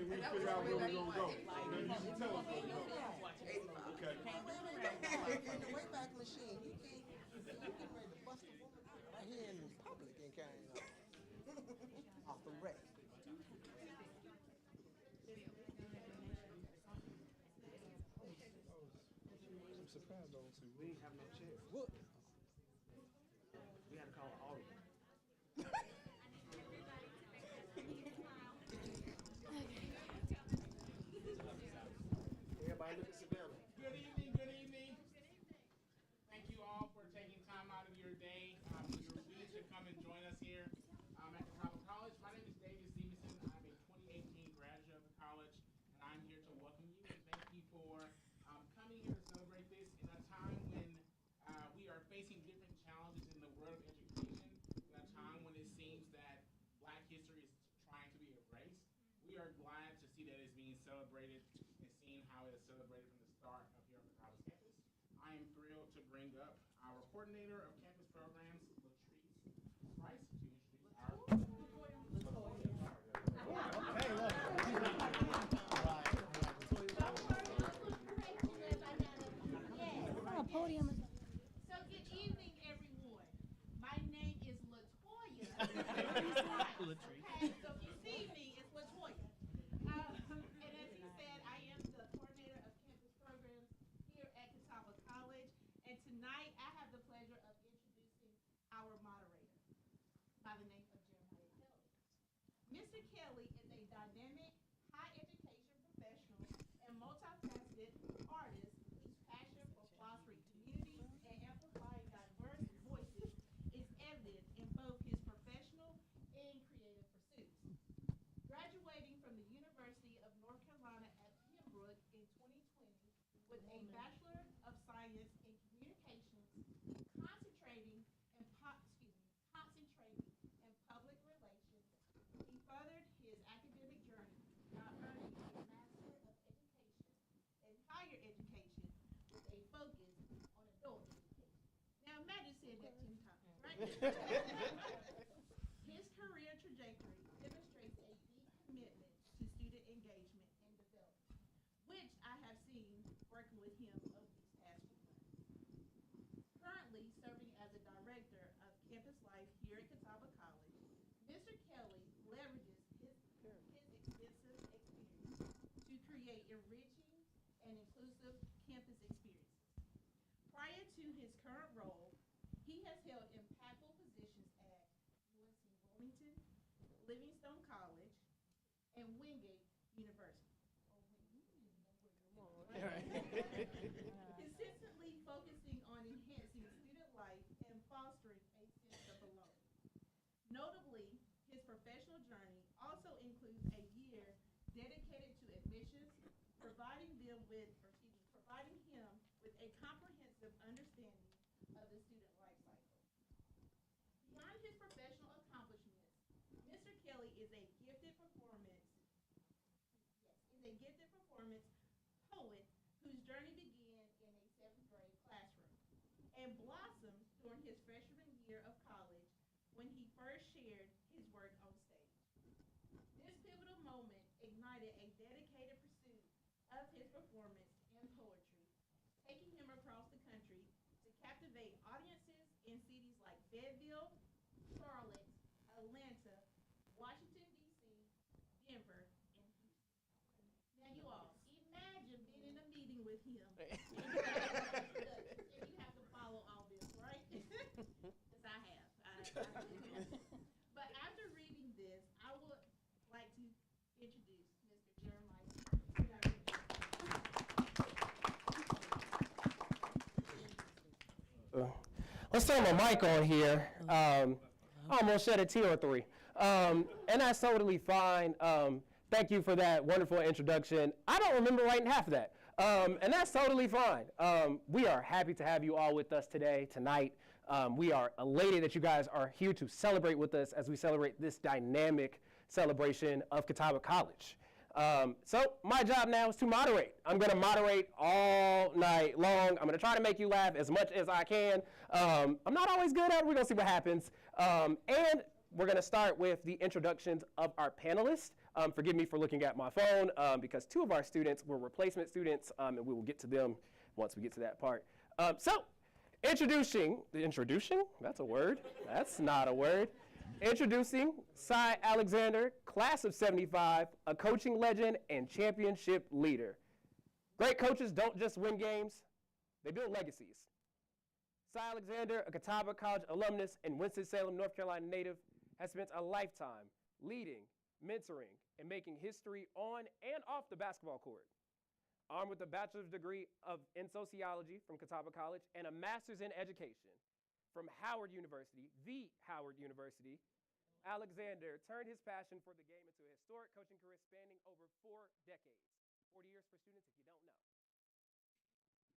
we figure out where we're gonna go. Then you can tell us where we're going. Okay. In the Wayback Machine, you can't. You getting ready to bust a woman right here in public and carrying off the wreck. I'm surprised those two. We didn't have no chairs. What? We had to call an audible. Everybody look at Savannah. Good evening, good evening. Thank you all for taking time out of your day, your week to come and join us here at Catawba College. My name is David Stevenson. I'm a 2018 graduate of the college, and I'm here to welcome you and thank you for coming here to celebrate this in a time when we are facing different challenges in the world of education, in a time when it seems that Black history is trying to be erased. We are glad to see that it's being celebrated and seeing how it is celebrated from the start of here on the college campus. I am thrilled to bring up our coordinator of campus programs, Latrice Price, to introduce our. Podium. So good evening, everyone. My name is Latoya. Okay, so if you see me, it's Latoya. And as he said, I am the coordinator of campus programs here at Catawba College. And tonight, I have the pleasure of introducing our moderator by the name of Jeremiah Kelly. Mr. Kelly is a dynamic, high education professional and multifaceted artist whose passion for fostering community and amplifying diverse voices is evident in both his professional and creative pursuits. Graduating from the University of North Carolina at Pembroke in 2020 with a Bachelor of Science in Communications, concentrating in public relations, he furthered his academic journey by earning a Master of Education in Higher Education with a focus on adult education. Now imagine saying that 10 times, right? His career trajectory demonstrates a deep commitment to student engagement and development, which I have seen working with him over these past few months. Currently serving as a director of campus life here at Catawba College, Mr. Kelly leverages his extensive experience to create enriching and inclusive campus experiences. Prior to his current role, he has held impactful positions at UNC Wilmington, Livingstone College, and Wingate University. Consistently focusing on enhancing student life and fostering a sense of belonging. Notably, his professional journey also includes a year dedicated to admissions, providing him with a comprehensive understanding of the student life cycle. Beyond his professional accomplishments, Mr. Kelly is a gifted performance poet whose journey began in a 7th grade classroom and blossomed during his freshman year of college when he first shared his work on stage. This pivotal moment ignited a dedicated pursuit of his performance and poetry, taking him across the country to captivate audiences in cities like Fayetteville, Charlotte, Atlanta, Washington, D.C., Denver, and Houston. Now you all, imagine being in a meeting with him. And you have to follow all this, right? Because I have. But after reading this, I would like to introduce Mr. Jeremiah. Let's turn my mic on here. I almost shed a tear or three. And that's totally fine. Thank you for that wonderful introduction. I don't remember writing half of that. And that's totally fine. We are happy to have you all with us tonight. We are elated that you guys are here to celebrate with us as we celebrate this dynamic celebration of Catawba College. So my job now is to moderate. I'm going to moderate all night long. I'm going to try to make you laugh as much as I can. I'm not always good at it. We're going to see what happens. And we're going to start with the introductions of our panelists. Forgive me for looking at my phone because two of our students were replacement students, and we will get to them once we get to that part. So, introducing, that's a word. That's not a word. Introducing Cy Alexander, class of 75, a coaching legend and championship leader. Great coaches don't just win games, they build legacies. Cy Alexander, a Catawba College alumnus and Winston-Salem, North Carolina native, has spent a lifetime leading, mentoring, and making history on and off the basketball court. Armed with a bachelor's degree in sociology from Catawba College and a master's in education from Howard University, the Howard University, Alexander turned his passion for the game into a historic coaching career spanning over 4 decades. 40 years for students if you don't know.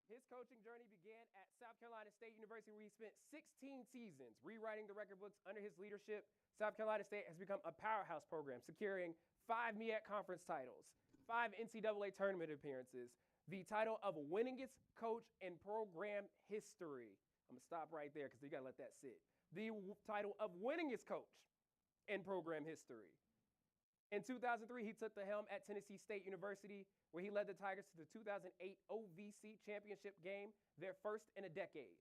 His coaching journey began at South Carolina State University, where he spent 16 seasons rewriting the record books under his leadership. South Carolina State has become a powerhouse program, securing 5 MEAC conference titles, 5 NCAA tournament appearances, the title of winningest coach in program history. I'm going to stop right there because you got to let that sit. The title of winningest coach in program history. In 2003, he took the helm at Tennessee State University, where he led the Tigers to the 2008 OVC championship game, their first in a decade.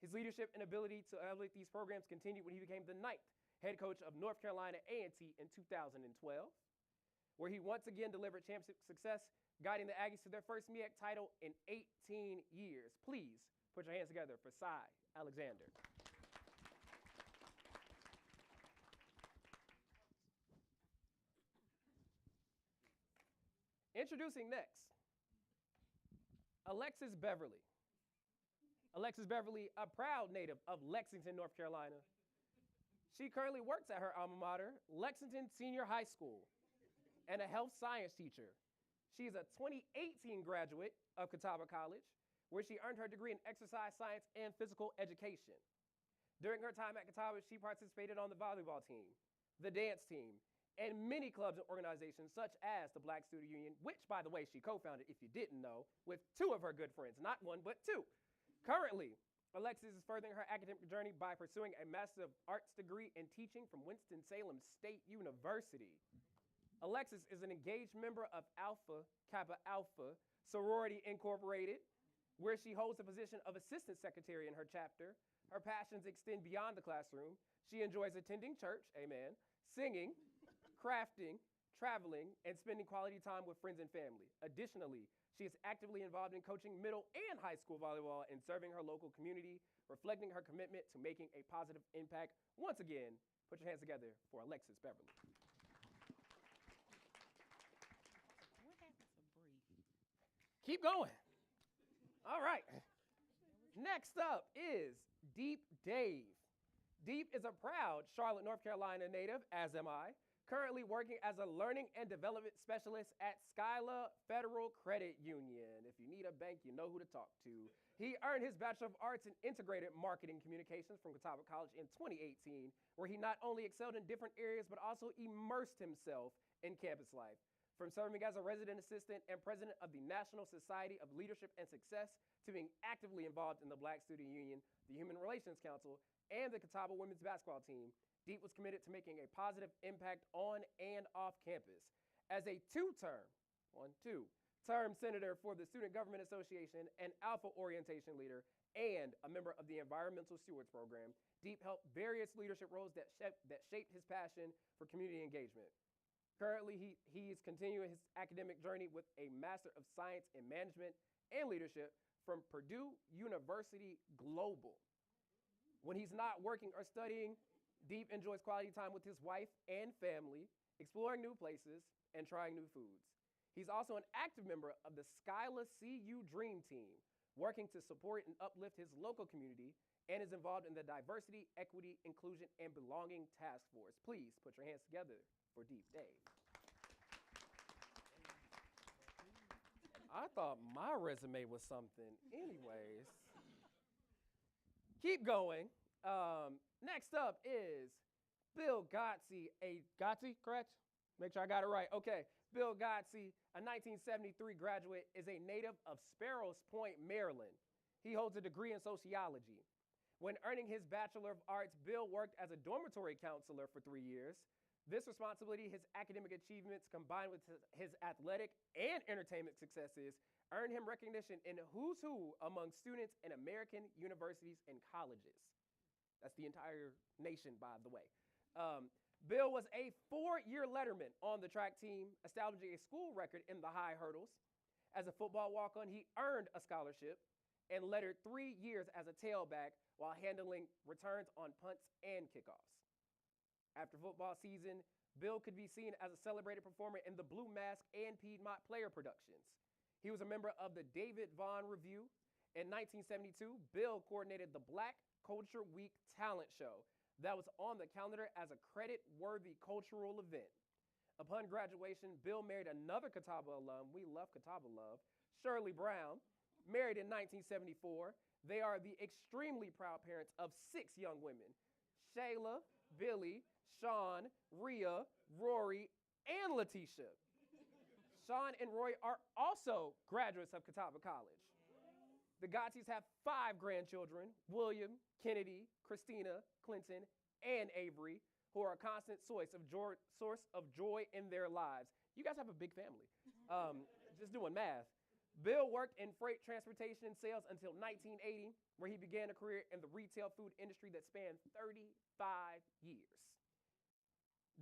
His leadership and ability to elevate these programs continued when he became the 9th head coach of North Carolina A&T in 2012, where he once again delivered championship success, guiding the Aggies to their first MEAC title in 18 years. Please put your hands together for Cy Alexander. Introducing next, Alexis Beverly. Alexis Beverly, a proud native of Lexington, North Carolina. She currently works at her alma mater, Lexington Senior High School, and a health science teacher. She is a 2018 graduate of Catawba College, where she earned her degree in exercise science and physical education. During her time at Catawba, she participated on the volleyball team, the dance team, and many clubs and organizations such as the Black Student Union, which, by the way, she co-founded, if you didn't know, with 2 of her good friends, not 1, but 2. Currently, Alexis is furthering her academic journey by pursuing a Master of Arts degree in teaching from Winston-Salem State University. Alexis is an engaged member of Alpha Kappa Alpha Sorority Incorporated, where she holds the position of Assistant Secretary in her chapter. Her passions extend beyond the classroom. She enjoys attending church, amen, singing, crafting, traveling, and spending quality time with friends and family. Additionally, she is actively involved in coaching middle and high school volleyball and serving her local community, reflecting her commitment to making a positive impact. Once again, put your hands together for Alexis Beverly. Keep going. All right. Next up is Deep Dave. Deep is a proud Charlotte, North Carolina native, as am I, currently working as a learning and development specialist at Skyla Federal Credit Union. If you need a bank, you know who to talk to. He earned his Bachelor of Arts in Integrated Marketing Communications from Catawba College in 2018, where he not only excelled in different areas, but also immersed himself in campus life. From serving as a resident assistant and president of the National Society of Leadership and Success to being actively involved in the Black Student Union, the Human Relations Council, and the Catawba women's basketball team, Deep was committed to making a positive impact on and off campus. As a 2-term senator for the Student Government Association and Alpha Orientation leader, and a member of the Environmental Stewards Program, Deep held various leadership roles that shaped his passion for community engagement. Currently, he is continuing his academic journey with a Master of Science in Management and Leadership from Purdue University Global. When he's not working or studying, Deep enjoys quality time with his wife and family, exploring new places, and trying new foods. He's also an active member of the Skyla CU Dream Team, working to support and uplift his local community, and is involved in the Diversity, Equity, Inclusion, and Belonging Task Force. Please put your hands together for Deep Dave. I thought my resume was something. Anyways, keep going. Next up is Bill Gotze, Gotze, correct? Make sure I got it right. Okay, Bill Gotze, a 1973 graduate, is a native of Sparrows Point, Maryland. He holds a degree in sociology. When earning his Bachelor of Arts, Bill worked as a dormitory counselor for 3 years. This responsibility, his academic achievements, combined with his athletic and entertainment successes, earned him recognition in who's who among students in American universities and colleges. That's the entire nation, by the way. Bill was a 4-year letterman on the track team, establishing a school record in the high hurdles. As a football walk-on, he earned a scholarship and lettered 3 years as a tailback while handling returns on punts and kickoffs. After football season, Bill could be seen as a celebrated performer in the Blue Mask and Piedmont Player productions. He was a member of the David Vaughn Review. In 1972, Bill coordinated the Black Culture Week talent show that was on the calendar as a credit-worthy cultural event. Upon graduation, Bill married another Catawba alum, we love Catawba love, Shirley Brown, married in 1974. They are the extremely proud parents of 6 young women, Shayla, Billy, Sean, Rhea, Rory, and Letitia. Sean and Roy are also graduates of Catawba College. The Gottis have 5 grandchildren, William, Kennedy, Christina, Clinton, and Avery, who are a constant source of joy in their lives. You guys have a big family. Just doing math. Bill worked in freight transportation and sales until 1980, where he began a career in the retail food industry that spanned 35 years.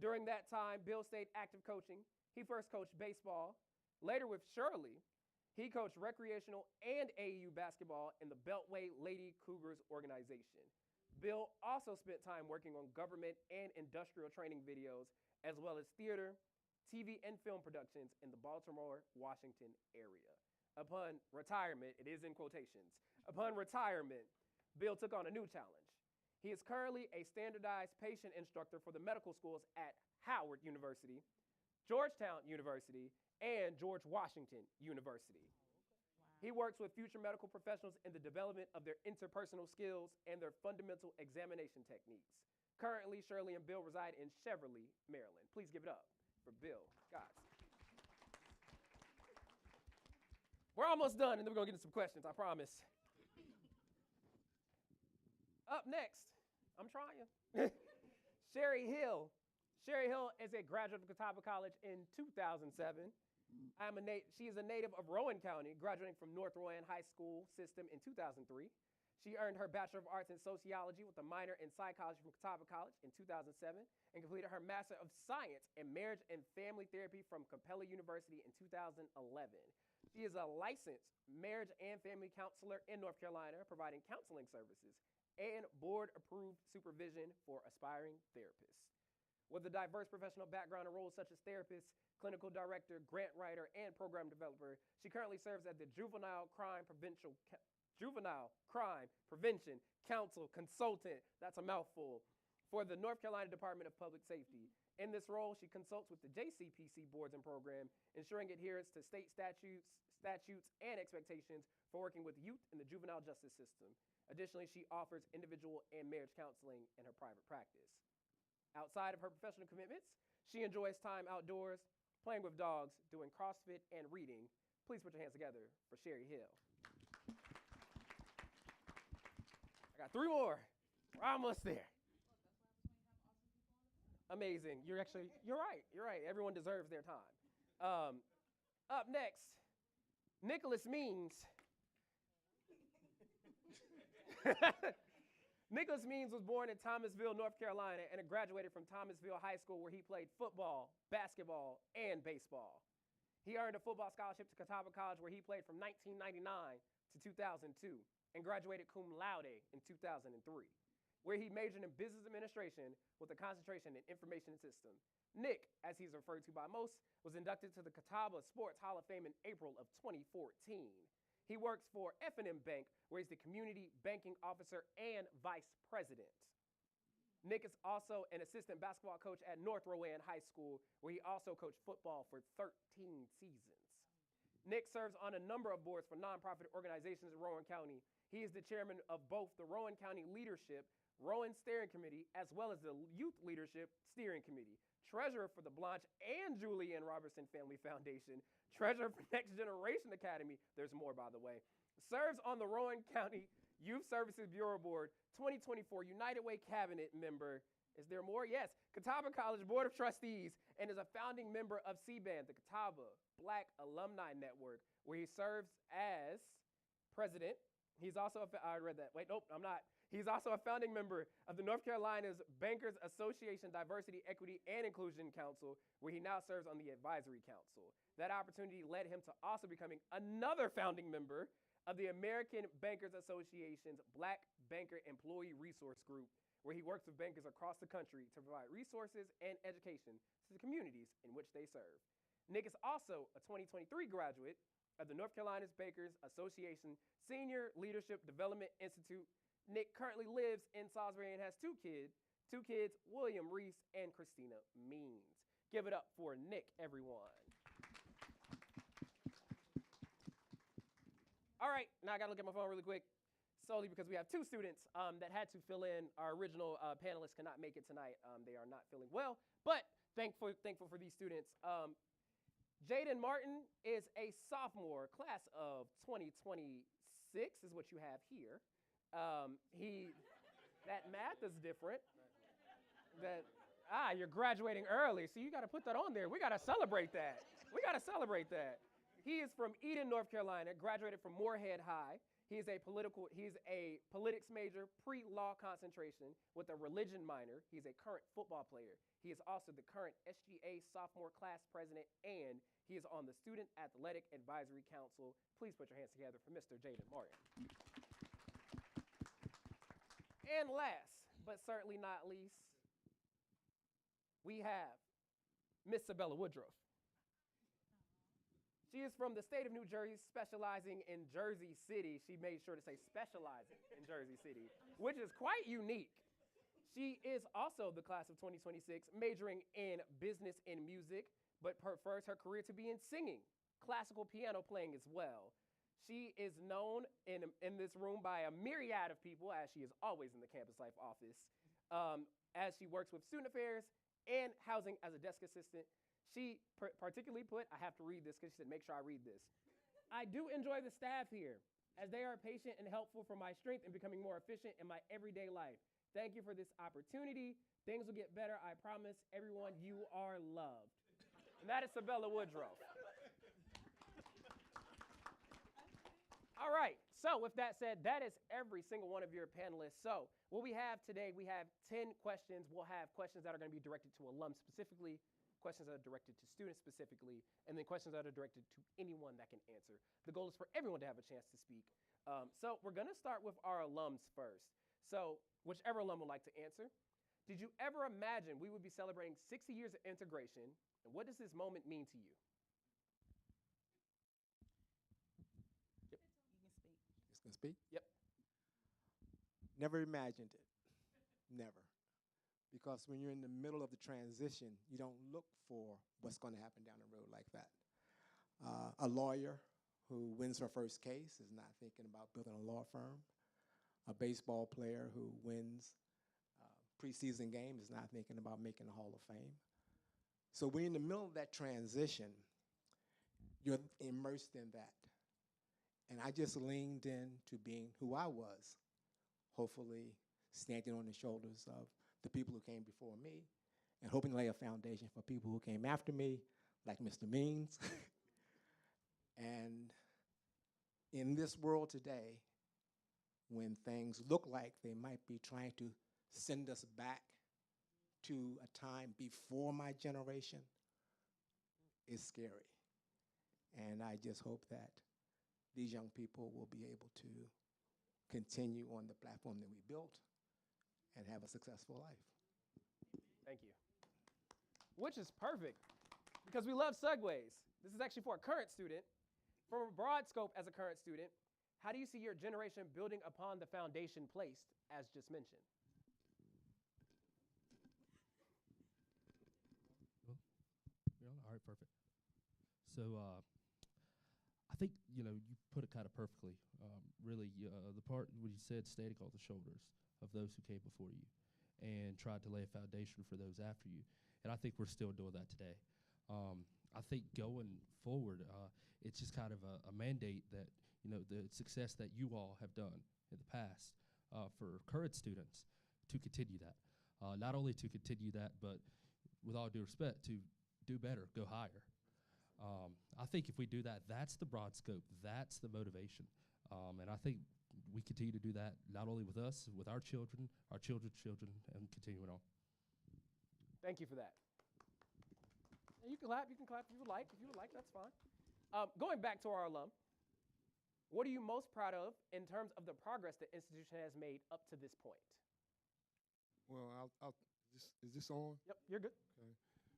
During that time, Bill stayed active coaching. He first coached baseball. Later with Shirley, he coached recreational and AAU basketball in the Beltway Lady Cougars organization. Bill also spent time working on government and industrial training videos, as well as theater, TV, and film productions in the Baltimore, Washington area. Upon retirement, it is in quotations, upon retirement, Bill took on a new challenge. He is currently a standardized patient instructor for the medical schools at Howard University, Georgetown University, and George Washington University. He works with future medical professionals in the development of their interpersonal skills and their fundamental examination techniques. Currently, Shirley and Bill reside in Cheverly, Maryland. Please give it up for Bill Gotts. We're almost done, and then we're going to get into some questions, I promise. Up next, I'm trying. Sherry Hill. Sherry Hill is a graduate of Catawba College in 2007. She is a native of Rowan County, graduating from North Rowan High School system in 2003. She earned her Bachelor of Arts in Sociology with a minor in Psychology from Catawba College in 2007 and completed her Master of Science in Marriage and Family Therapy from Capella University in 2011. She is a licensed marriage and family counselor in North Carolina, providing counseling services and board-approved supervision for aspiring therapists. With a diverse professional background in roles such as therapist, clinical director, grant writer, and program developer, she currently serves as the Juvenile Crime Prevention Counsel Consultant, that's a mouthful, for the North Carolina Department of Public Safety. In this role, she consults with the JCPC boards and program, ensuring adherence to state statutes and expectations for working with youth in the juvenile justice system. Additionally, she offers individual and marriage counseling in her private practice. Outside of her professional commitments, she enjoys time outdoors, playing with dogs, doing CrossFit, and reading. Please put your hands together for Sherry Hill. I got 3 more. We're almost there. Amazing. You're right. Everyone deserves their time. Up next, Nicholas Means. Nicholas Means was born in Thomasville, North Carolina, and graduated from Thomasville High School, where he played football, basketball, and baseball. He earned a football scholarship to Catawba College, where he played from 1999 to 2002, and graduated cum laude in 2003, where he majored in business administration with a concentration in information systems. Nick, as he's referred to by most, was inducted to the Catawba Sports Hall of Fame in April of 2014. He works for F&M Bank, where he's the community banking officer and vice president. Nick is also an assistant basketball coach at North Rowan High School, where he also coached football for 13 seasons. Nick serves on a number of boards for nonprofit organizations in Rowan County. He is the chairman of both the Rowan County Leadership Rowan Steering Committee, as well as the Youth Leadership Steering Committee, treasurer for the Blanche and Julianne Robertson Family Foundation, treasurer for Next Generation Academy, there's more by the way, serves on the Rowan County Youth Services Bureau Board 2024 United Way Cabinet member. Is there more? Yes. Catawba College Board of Trustees and is a founding member of CBAN, the Catawba Black Alumni Network, where he serves as president. He's also, I read that. Wait, nope, I'm not. He's also a founding member of the North Carolina's Bankers Association Diversity, Equity, and Inclusion Council, where he now serves on the advisory council. That opportunity led him to also becoming another founding member of the American Bankers Association's Black Banker Employee Resource Group, where he works with bankers across the country to provide resources and education to the communities in which they serve. Nick is also a 2023 graduate of the North Carolina's Bankers Association Senior Leadership Development Institute. Nick currently lives in Salisbury and has two kids, William Reese and Christina Means. Give it up for Nick, everyone. All right, now I gotta look at my phone really quick, solely because we have two students that had to fill in. Our original panelists cannot make it tonight. They are not feeling well, but thankful for these students. Jaden Martin is a sophomore, class of 2026 is what you have here. That math is different. You're graduating early, so you gotta put that on there. We gotta celebrate that. He is from Eden, North Carolina, graduated from Moorhead High. He's a politics major, pre-law concentration with a religion minor. He's a current football player. He is also the current SGA sophomore class president, and he is on the Student Athletic Advisory Council. Please put your hands together for Mr. Jaden Martin. And last, but certainly not least, we have Miss Sabella Woodruff. She is from the state of New Jersey, specializing in Jersey City. She made sure to say specializing in Jersey City, which is quite unique. She is also the class of 2026, majoring in business and music, but prefers her career to be in singing, classical piano playing as well. She is known in this room by a myriad of people, as she is always in the Campus Life office, as she works with student affairs and housing as a desk assistant. She particularly put, I have to read this because she said, make sure I read this. I do enjoy the staff here, as they are patient and helpful for my strength and becoming more efficient in my everyday life. Thank you for this opportunity. Things will get better, I promise. Everyone, you are loved. And that is Sabella Woodruff. All right, so with that said, that is every single one of your panelists. So what we have today, we have 10 questions. We'll have questions that are going to be directed to alums specifically, questions that are directed to students specifically, and then questions that are directed to anyone that can answer. The goal is for everyone to have a chance to speak. So we're going to start with our alums first. So whichever alum would like to answer. Did you ever imagine we would be celebrating 60 years of integration, and what does this moment mean to you? You can speak? Yep. Never imagined it. Never. Because when you're in the middle of the transition, you don't look for what's going to happen down the road like that. A lawyer who wins her first case is not thinking about building a law firm. A baseball player who wins a preseason game is not thinking about making the Hall of Fame. So when you're in the middle of that transition, you're immersed in that. And I just leaned into being who I was, hopefully standing on the shoulders of the people who came before me, and hoping to lay a foundation for people who came after me, like Mr. Means. And in this world today, when things look like they might be trying to send us back to a time before my generation, it's scary. And I just hope that these young people will be able to continue on the platform that we built and have a successful life. Thank you. Which is perfect, because we love segues. This is actually for a current student. From a broad scope as a current student, how do you see your generation building upon the foundation placed, as just mentioned? All right, perfect. So I think, you put it kind of perfectly. Really, the part when you said standing on the shoulders of those who came before you and tried to lay a foundation for those after you. And I think we're still doing that today. I think going forward, it's just kind of a mandate that, the success that you all have done in the past for current students to continue that. Not only to continue that, but with all due respect, to do better, go higher. I think if we do that, that's the broad scope, that's the motivation. And I think we continue to do that not only with us, with our children, our children's children, and continuing on. Thank you for that. And you can clap if you would like. If you would like, that's fine. Going back to our alum, what are you most proud of in terms of the progress the institution has made up to this point? Well, is this on? Yep, you're good. Okay.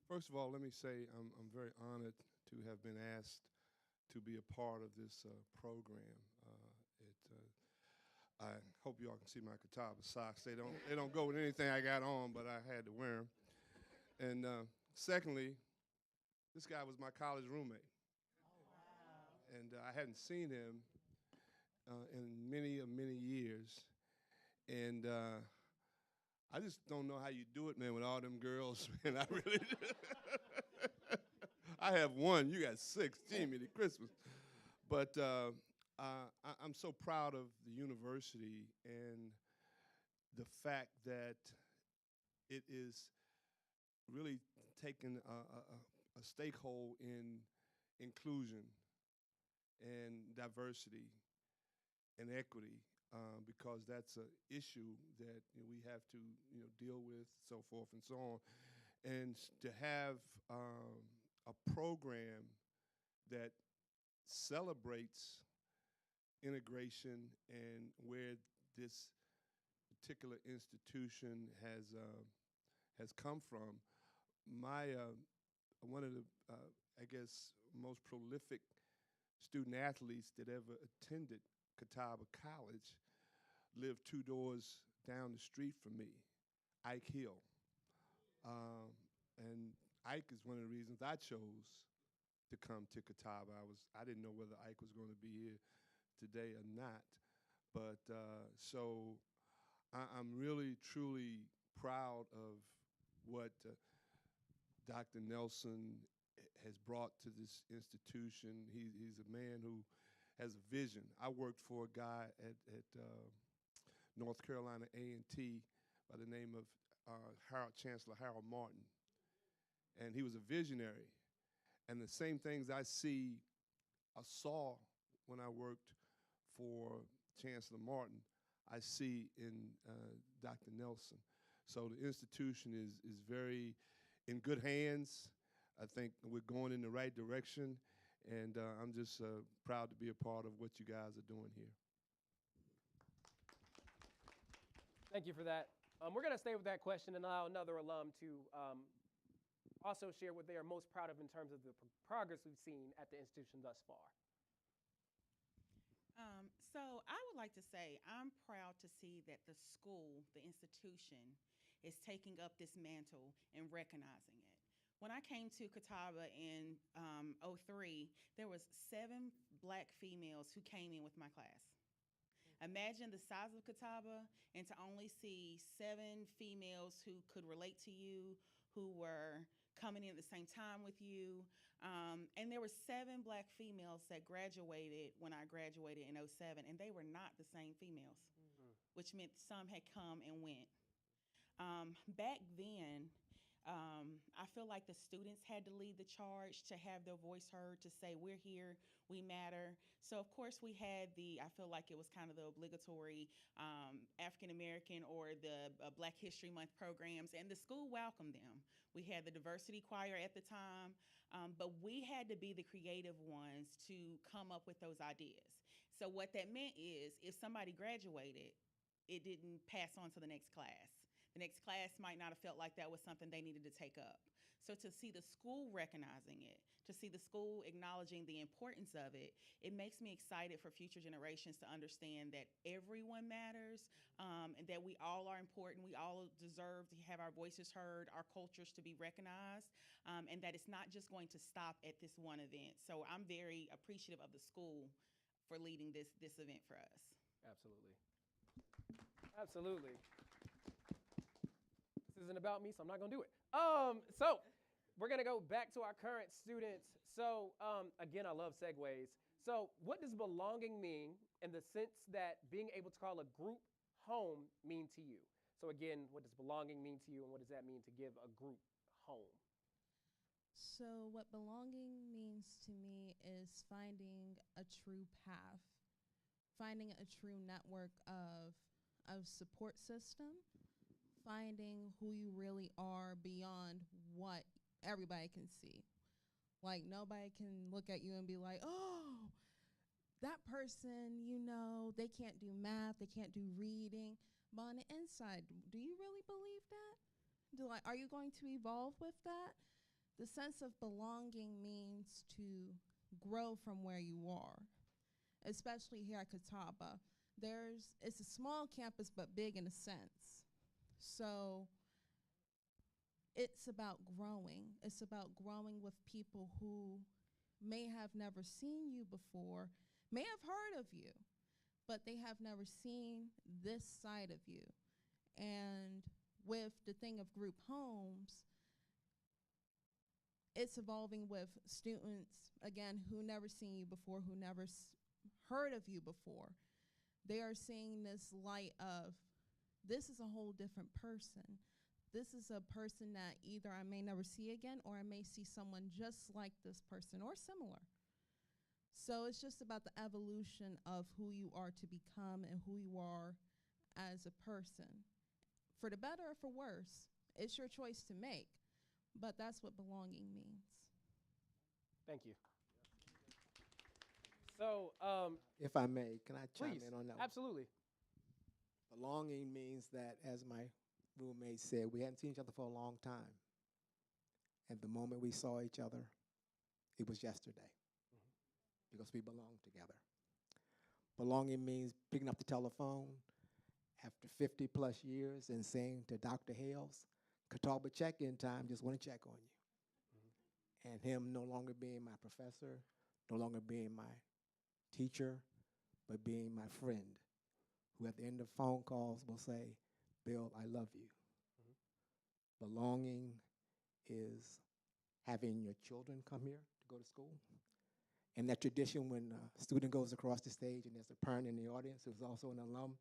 First of all, let me say I'm very honored to have been asked to be a part of this program. I hope you all can see my Catawba socks. They don't go with anything I got on, but I had to wear them. And secondly, this guy was my college roommate. Oh, wow. And I hadn't seen him in many years. And I just don't know how you do it, man, with all them girls, man. I really I have one. You got 6. Gee, Merry Christmas. But I'm so proud of the university and the fact that it is really taking a stakehold in inclusion and diversity and equity, because that's an issue that we have to deal with, so forth and so on. And to have a program that celebrates integration and where this particular institution has come from. One of the I guess most prolific student athletes that ever attended Catawba College lived 2 doors down the street from me, Ike Hill. And Ike is one of the reasons I chose to come to Catawba. I didn't know whether Ike was going to be here today or not. But so I'm really, truly proud of what Dr. Nelson has brought to this institution. He's a man who has a vision. I worked for a guy at North Carolina A&T by the name of Chancellor Harold Martin. And he was a visionary. And the same things I saw when I worked for Chancellor Martin, I see in Dr. Nelson. So the institution is very in good hands. I think we're going in the right direction, and I'm just proud to be a part of what you guys are doing here. Thank you for that. We're going to stay with that question and allow another alum to also share what they are most proud of in terms of the progress we've seen at the institution thus far. So I would like to say I'm proud to see that the school, the institution, is taking up this mantle and recognizing it. When I came to Catawba in 2003, there was 7 black females who came in with my class. Imagine the size of Catawba and to only see 7 females who could relate to you, who were coming in at the same time with you. And there were 7 black females that graduated when I graduated in 2007, and they were not the same females, which meant some had come and went. Back then, I feel like the students had to lead the charge to have their voice heard, to say, we're here, we matter. So, of course, we had I feel like it was kind of the obligatory African-American or the Black History Month programs, and the school welcomed them. We had the diversity choir at the time, but we had to be the creative ones to come up with those ideas. So what that meant is if somebody graduated, it didn't pass on to the next class. The next class might not have felt like that was something they needed to take up. So to see the school recognizing it, to see the school acknowledging the importance of it, it makes me excited for future generations to understand that everyone matters, and that we all are important. We all deserve to have our voices heard, our cultures to be recognized, and that it's not just going to stop at this one event. So I'm very appreciative of the school for leading this event for us. Absolutely. Absolutely. This isn't about me, so I'm not going to do it. So we're going to go back to our current students. So again, I love segues. So what does belonging mean in the sense that being able to call a group home mean to you? So again, what does belonging mean to you, and what does that mean to give a group home? So, what belonging means to me is finding a true path, finding a true network of support system, finding who you really are beyond what everybody can see. Like, nobody can look at you and be like, oh, that person, they can't do math, they can't do reading. But on the inside, do you really believe that? Are you going to evolve with that? The sense of belonging means to grow from where you are, especially here at Catawba. It's a small campus, but big in a sense. So it's about growing. It's about growing with people who may have never seen you before, may have heard of you, but they have never seen this side of you. And with the thing of group homes, it's evolving with students, again, who never seen you before, who never heard of you before. They are seeing this light of, this is a whole different person. This is a person that either I may never see again, or I may see someone just like this person or similar. So it's just about the evolution of who you are to become and who you are as a person. For the better or for worse, it's your choice to make, but that's what belonging means. Thank you. So, If I may, can I chime please, in on that? absolutely. Belonging means that, as my roommate said, we hadn't seen each other for a long time. And the moment we saw each other, it was yesterday, because we belong together. Belonging means picking up the telephone after 50 plus years and saying to Dr. Hales, Catawba check-in time, just want to check on you. And him no longer being my professor, no longer being my teacher, but being my friend, who at the end of phone calls will say, Bill, I love you. Belonging is having your children come here to go to school. And that tradition, when a student goes across the stage and there's a parent in the audience who's also an alum,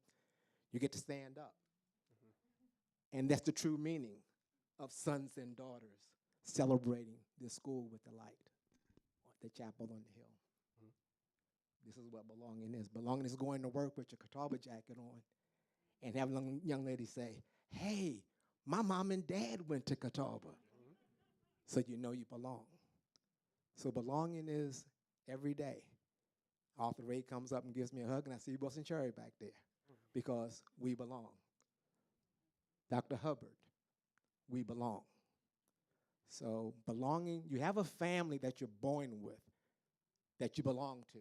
you get to stand up. And that's the true meaning of sons and daughters celebrating this school with the light, the chapel on the hill. This is what belonging is. Belonging is going to work with your Catawba jacket on and having a young lady say, hey, my mom and dad went to Catawba. So you know you belong. So belonging is every day. Arthur Ray comes up and gives me a hug, and I see Wilson Cherry back there, because we belong. Dr. Hubbard, we belong. So belonging, you have a family that you're born with, that you belong to.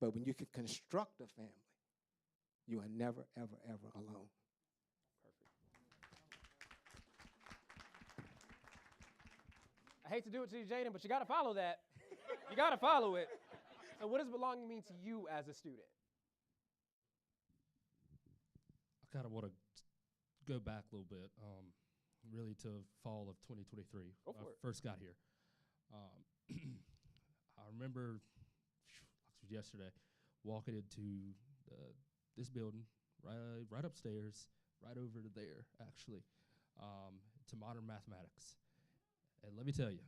But when you can construct a family, you are never, ever, ever alone. I hate to do it to you, Jaden, but you got to follow that. You got to follow it. So what does belonging mean to you as a student? I kind of want to go back a little bit, really to fall of 2023. Go when for I it. first got here. I remember yesterday walking into this building, right upstairs, right over to there, actually, to modern mathematics. And let me tell you,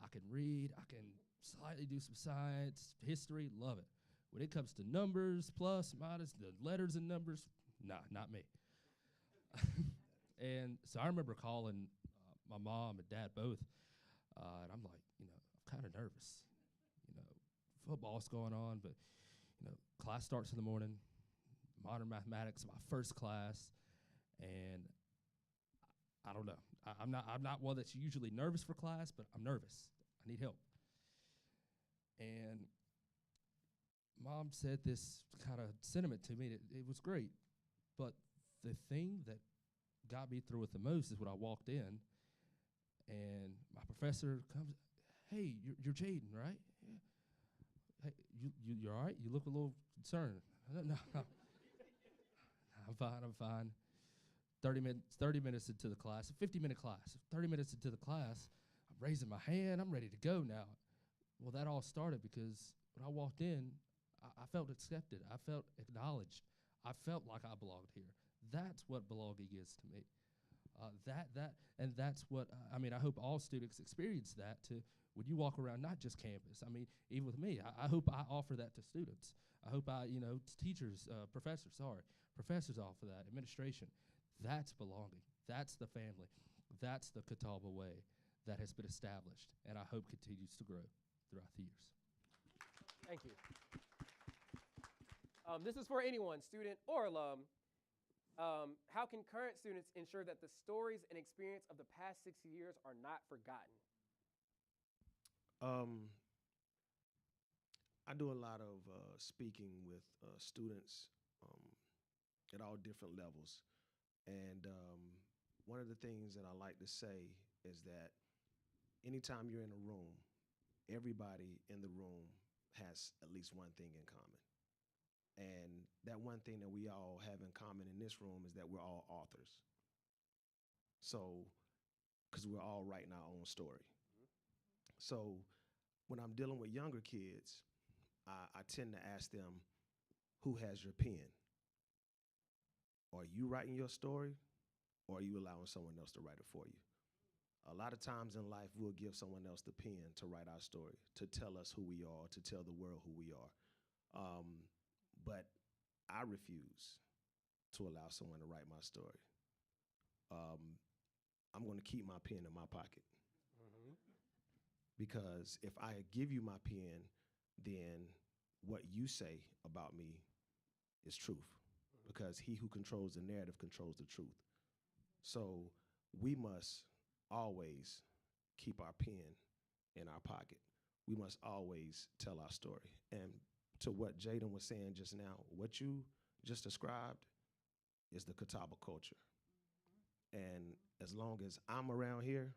I can read, I can slightly do some science, history, love it. When it comes to numbers, plus, minus, the letters and numbers, nah, not me. And so I remember calling my mom and dad both, and I'm like, I'm kind of nervous. Football's going on, but, class starts in the morning, modern mathematics, my first class, and I don't know. I'm not one that's usually nervous for class, but I'm nervous. I need help. And Mom said this kind of sentiment to me. It was great. But the thing that got me through it the most is when I walked in, and my professor comes, hey, you're Jaden, right? Yeah. Hey, you all right? You look a little concerned. No. I'm fine. 30 minutes into the class, a 50-minute class. 30 minutes into the class, I'm raising my hand. I'm ready to go now. Well, that all started because when I walked in, I felt accepted. I felt acknowledged. I felt like I belonged here. That's what belonging is to me. That's what I mean. I hope all students experience that too. When you walk around, not just campus. I mean, even with me, I hope I offer that to students. I hope teachers, professors offer that, administration. That's belonging. That's the family. That's the Catawba way that has been established, and I hope continues to grow throughout the years. Thank you. This is for anyone, student or alum. How can current students ensure that the stories and experience of the past 60 years are not forgotten? I do a lot of speaking with students at all different levels. And one of the things that I like to say is that anytime you're in a room, everybody in the room has at least one thing in common. And that one thing that we all have in common in this room is that we're all authors. So, because we're all writing our own story. So when I'm dealing with younger kids, I tend to ask them, who has your pen? Are you writing your story, or are you allowing someone else to write it for you? A lot of times in life, we'll give someone else the pen to write our story, to tell us who we are, to tell the world who we are. But I refuse to allow someone to write my story. I'm going to keep my pen in my pocket. Because if I give you my pen, then what you say about me is truth. Because he who controls the narrative controls the truth. So we must always keep our pen in our pocket. We must always tell our story. And to what Jaden was saying just now, what you just described is the Catawba culture. And as long as I'm around here,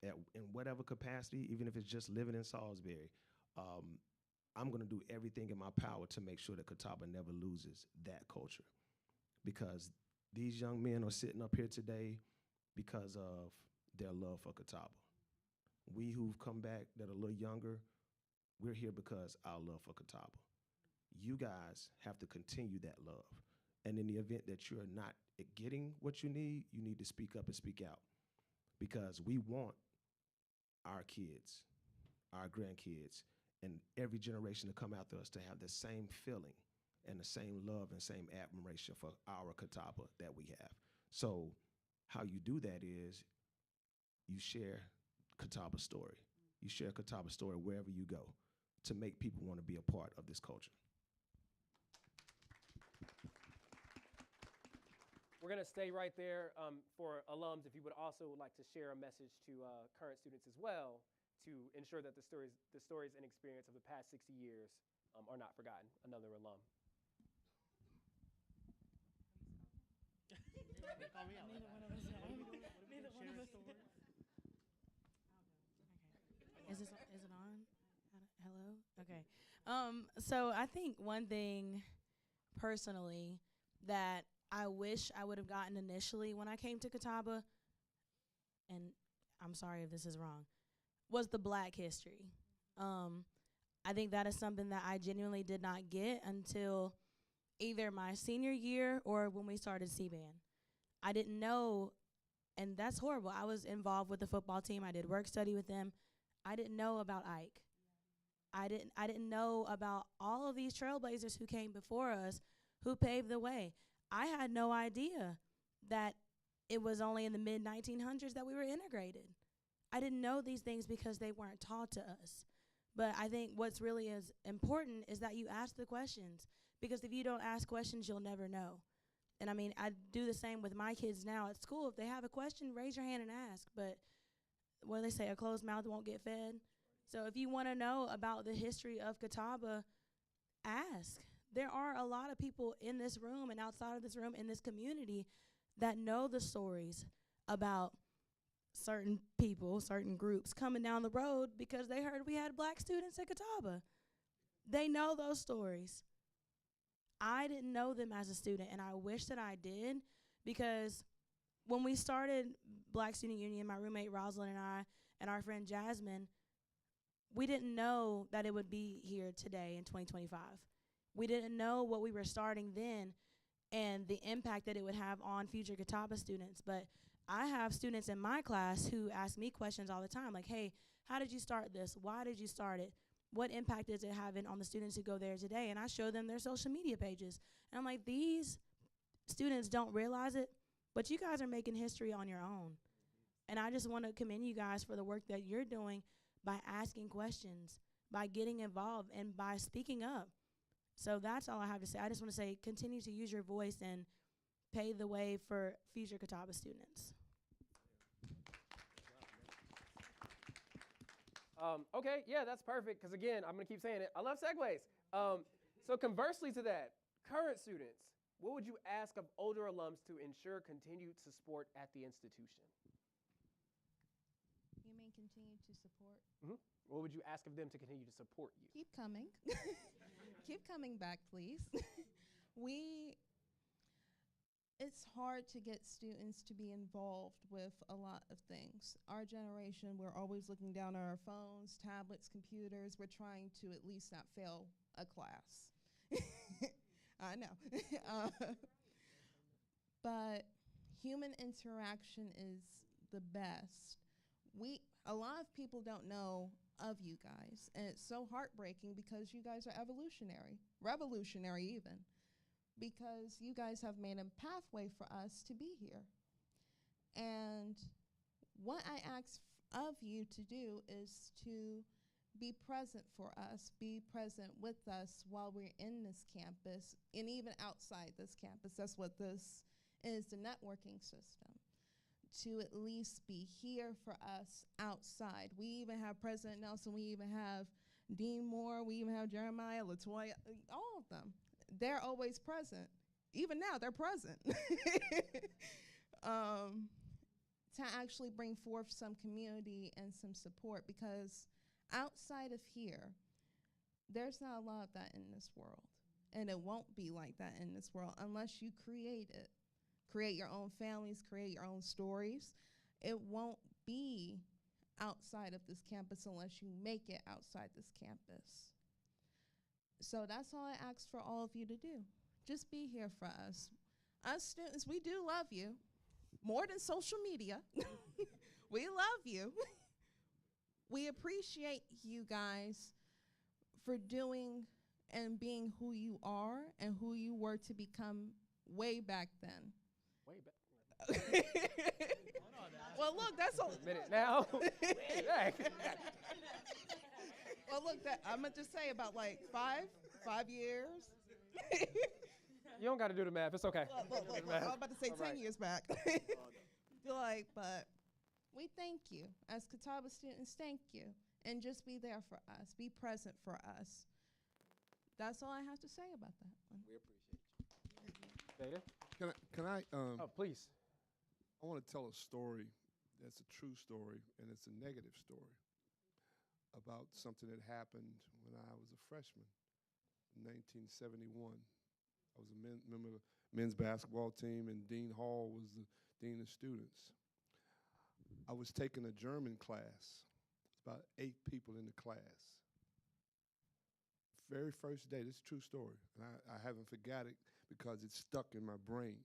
in whatever capacity, even if it's just living in Salisbury, I'm going to do everything in my power to make sure that Catawba never loses that culture. Because these young men are sitting up here today because of their love for Catawba. We who've come back that are a little younger, we're here because our love for Catawba. You guys have to continue that love. And in the event that you're not getting what you need to speak up and speak out. Because we want our kids, our grandkids, and every generation to come after us to have the same feeling and the same love and same admiration for our Catawba that we have. So how you do that is you share Catawba's story. You share Catawba's story wherever you go to make people want to be a part of this culture. We're going to stay right there for alums. If you would also like to share a message to current students as well to ensure that the stories and experience of the past 60 years are not forgotten. Another alum. Is it on? Hello? Okay. So I think one thing personally that I wish I would have gotten initially when I came to Catawba, and I'm sorry if this is wrong, was the Black history. I think that is something that I genuinely did not get until either my senior year or when we started C-Band. I didn't know, and that's horrible. I was involved with the football team. I did work study with them. I didn't know about Ike. I didn't know about all of these trailblazers who came before us, who paved the way. I had no idea that it was only in the mid-1900s that we were integrated. I didn't know these things because they weren't taught to us. But I think what's really is important is that you ask the questions, because if you don't ask questions, you'll never know. And I mean, I do the same with my kids now at school. If they have a question, raise your hand and ask. But what do they say, a closed mouth won't get fed? So if you want to know about the history of Catawba, ask. There are a lot of people in this room and outside of this room in this community that know the stories about certain people, certain groups coming down the road because they heard we had Black students at Catawba. They know those stories. I didn't know them as a student, and I wish that I did, because when we started Black Student Union, my roommate Rosalind and I and our friend Jasmine, we didn't know that it would be here today in 2025. We didn't know what we were starting then and the impact that it would have on future Catawba students. But I have students in my class who ask me questions all the time, like, hey, how did you start this? Why did you start it? What impact is it having on the students who go there today? And I show them their social media pages. And I'm like, these students don't realize it, but you guys are making history on your own. And I just want to commend you guys for the work that you're doing by asking questions, by getting involved, and by speaking up. So that's all I have to say. I just want to say continue to use your voice and pave the way for future Catawba students. Okay, yeah, that's perfect, because again, I'm going to keep saying it. I love segues. So conversely to that, current students, what would you ask of older alums to ensure continued support at the institution? You mean continue to support? Mm-hmm. What would you ask of them to continue to support you? Keep coming. Keep coming back, please. It's hard to get students to be involved with a lot of things. Our generation, we're always looking down at our phones, tablets, computers. We're trying to at least not fail a class. I know. But human interaction is the best. A lot of people don't know of you guys, and it's so heartbreaking because you guys are revolutionary even, because you guys have made a pathway for us to be here. And what I ask of you to do is to be present for us, be present with us while we're in this campus, and even outside this campus. That's what this is, the networking system. To at least be here for us outside. We even have President Nelson, we even have Dean Moore, we even have Jeremiah, LaToya, all of them. They're always present. Even now, they're present. To actually bring forth some community and some support, because outside of here, there's not a lot of that in this world. And it won't be like that in this world unless you create it. Create your own families, create your own stories. It won't be outside of this campus unless you make it outside this campus. So that's all I ask for all of you to do. Just be here for us. Us students, we do love you. More than social media. We love you. We appreciate you guys for doing and being who you are and who you were to become way back then. Way back. Well, look, that's a minute now. Well, look, I'm gonna just say about like 5 years. You don't got to do the math. It's okay. Look, I was about to say 10 years back. But we thank you. As Catawba students, thank you. And just be there for us. Be present for us. That's all I have to say about that one. We appreciate you. Jada? Can I Oh, please. I want to tell a story that's a true story, and it's a negative story about something that happened when I was a freshman in 1971. I was a member of the men's basketball team, and Dean Hall was the dean of students. I was taking a German class. It's about 8 people in the class. Very first day, this is a true story, and I haven't forgot it because it's stuck in my brain.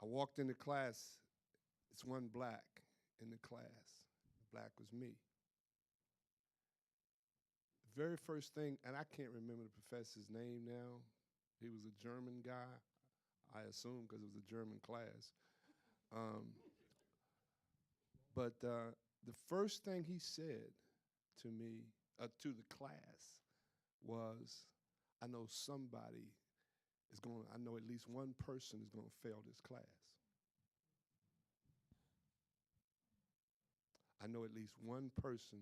I walked into class, it's one black in the class. Black was me. The very first thing, and I can't remember the professor's name now. He was a German guy, I assume, because it was a German class. But the first thing he said to me, to the class, was, I know somebody is going, I know at least one person is going to fail this class. I know at least one person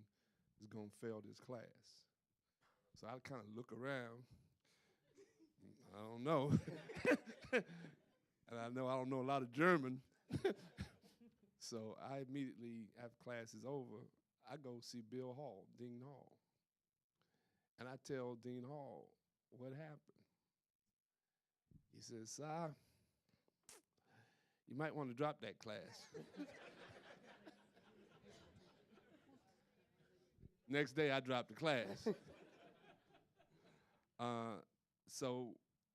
is going to fail this class. So I kind of look around. I don't know. And I don't know a lot of German. So I immediately, after class is over, I go see Bill Hall, Dean Hall. And I tell Dean Hall what happened. He says, "Si, you might want to drop that class." Next day, I dropped the class. So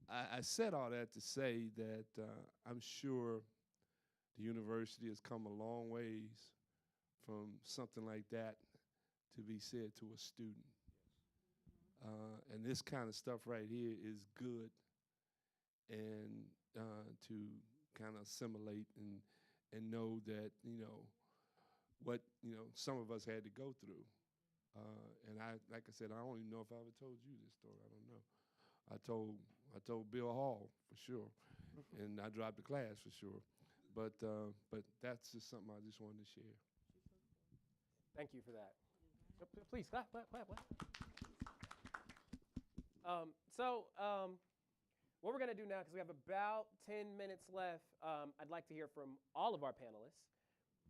I said all that to say that I'm sure the university has come a long ways from something like that to be said to a student. And this kind of stuff right here is good, and to kind of assimilate and know that, what, some of us had to go through. And like I said, I don't even know if I ever told you this story. I don't know. I told Bill Hall for sure, and I dropped the class for sure. But that's just something I just wanted to share. Thank you for that. Please, clap. What we're going to do now, because we have about 10 minutes left, I'd like to hear from all of our panelists.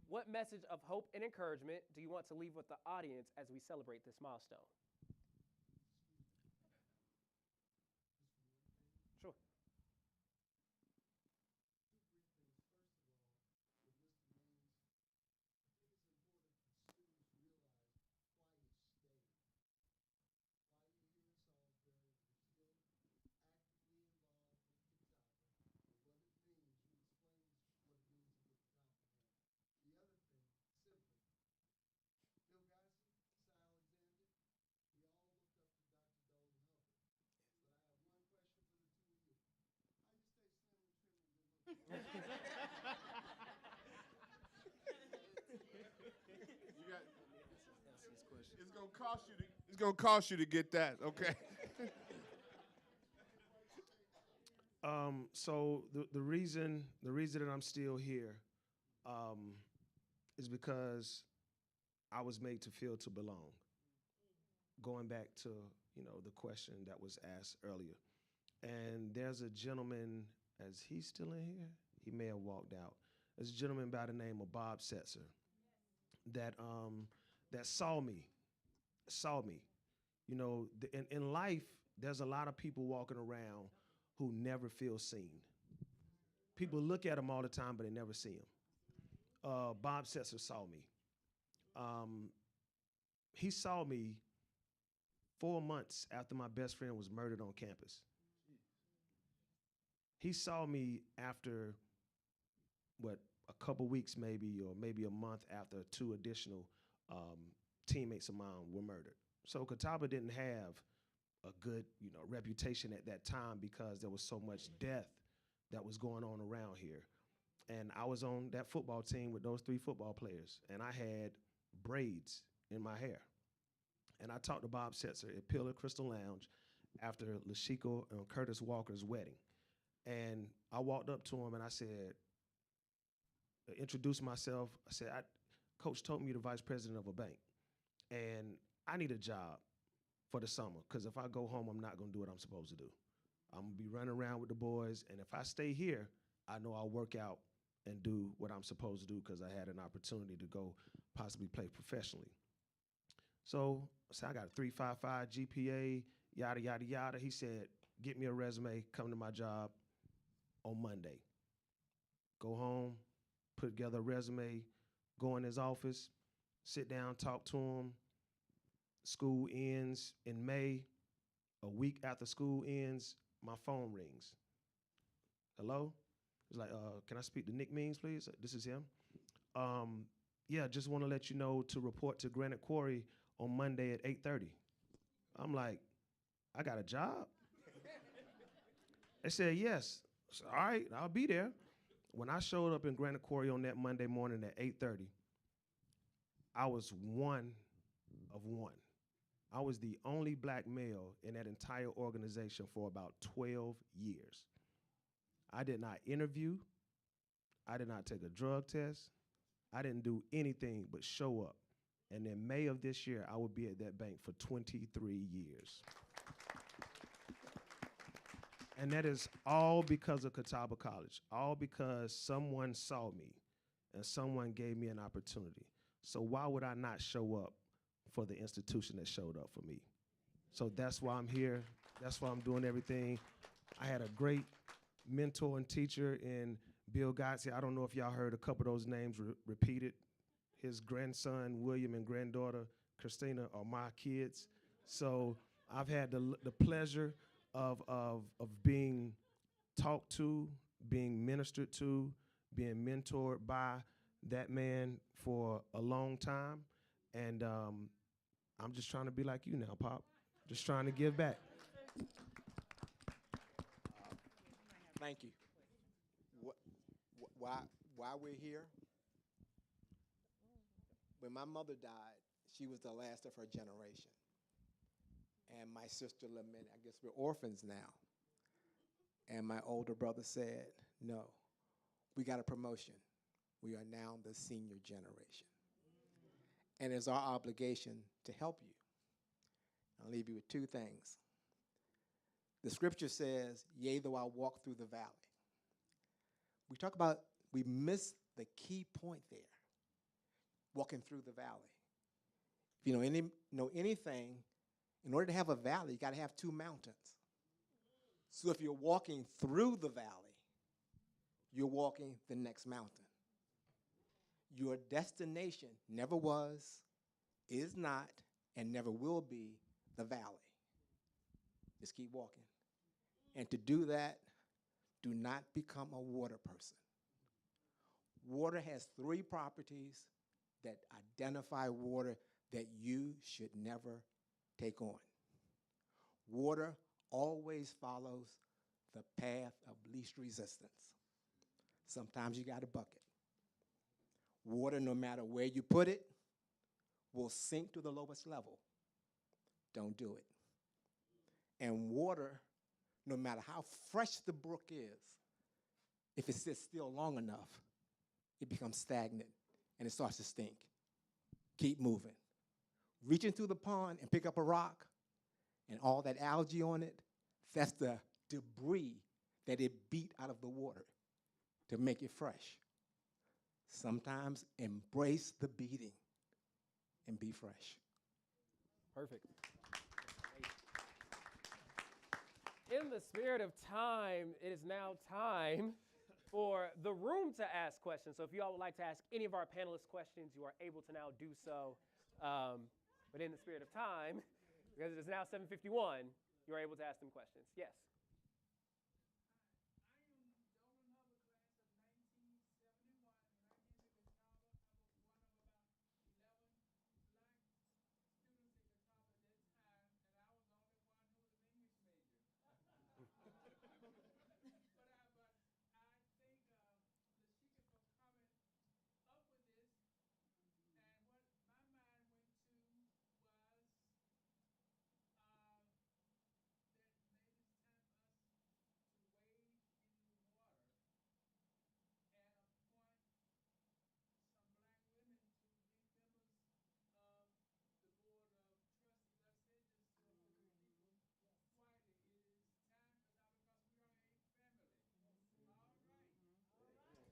What message of hope and encouragement do you want to leave with the audience as we celebrate this milestone? Sure. It's gonna cost you to get that, okay? So the reason that I'm still here is because I was made to feel to belong. Going back to the question that was asked earlier, and there's a gentleman, as he's still in here, he may have walked out. There's a gentleman by the name of Bob Setzer that saw me. In life, there's a lot of people walking around who never feel seen. People look at them all the time, but they never see them. Bob Setzer saw me. He saw me 4 months after my best friend was murdered on campus. He saw me after, a couple weeks maybe, or maybe a month after 2 additional teammates of mine were murdered. So Catawba didn't have a good, reputation at that time because there was so much death that was going on around here. And I was on that football team with those 3 football players, and I had braids in my hair. And I talked to Bob Setzer at Pillar Crystal Lounge after Lashiko and Curtis Walker's wedding. And I walked up to him and I said, introduced myself. I said, Coach told me you're the vice president of a bank, and I need a job for the summer, because if I go home, I'm not going to do what I'm supposed to do. I'm going to be running around with the boys, and if I stay here, I know I'll work out and do what I'm supposed to do because I had an opportunity to go possibly play professionally. So I said, I got a 3.55 GPA, yada, yada, yada. He said, get me a resume, come to my job on Monday. Go home, put together a resume, go in his office, sit down, talk to him. School ends in May. A week after school ends, my phone rings. Hello? It's like, can I speak to Nick Means, please? This is him. Yeah, just want to let you know to report to Granite Quarry on Monday at 8:30. I'm like, I got a job? They said, yes. I said, all right, I'll be there. When I showed up in Granite Quarry on that Monday morning at 8:30, I was one of one. I was the only black male in that entire organization for about 12 years. I did not interview. I did not take a drug test. I didn't do anything but show up. And in May of this year, I would be at that bank for 23 years. And that is all because of Catawba College, all because someone saw me and someone gave me an opportunity. So why would I not show up for the institution that showed up for me? So that's why I'm here. That's why I'm doing everything. I had a great mentor and teacher in Bill Gotze. I don't know if y'all heard a couple of those names repeated. His grandson, William, and granddaughter, Christina, are my kids. So I've had the pleasure of being talked to, being ministered to, being mentored by that man for a long time. And I'm just trying to be like you now, Pop. Just trying to give back. Thank you. Why we're here? When my mother died, she was the last of her generation. And my sister lamented, I guess we're orphans now. And my older brother said, no, we got a promotion. We are now the senior generation. And it's our obligation to help you. I'll leave you with two things. The scripture says, yea, though I walk through the valley. We miss the key point there, walking through the valley. If you know anything, in order to have a valley, you got to have two mountains. So if you're walking through the valley, you're walking the next mountain. Your destination never was, is not, and never will be the valley. Just keep walking. And to do that, do not become a water person. Water has three properties that identify water that you should never take on. Water always follows the path of least resistance. Sometimes you got a bucket. Water, no matter where you put it, will sink to the lowest level. Don't do it. And water, no matter how fresh the brook is, if it sits still long enough, it becomes stagnant and it starts to stink. Keep moving. Reach into the pond and pick up a rock, and all that algae on it, that's the debris that it beat out of the water to make it fresh. Sometimes embrace the beating and be fresh. Perfect. In the spirit of time, it is now time for the room to ask questions. So if you all would like to ask any of our panelists questions, you are able to now do so. But in the spirit of time, because it is now 7:51, you're able to ask them questions. Yes.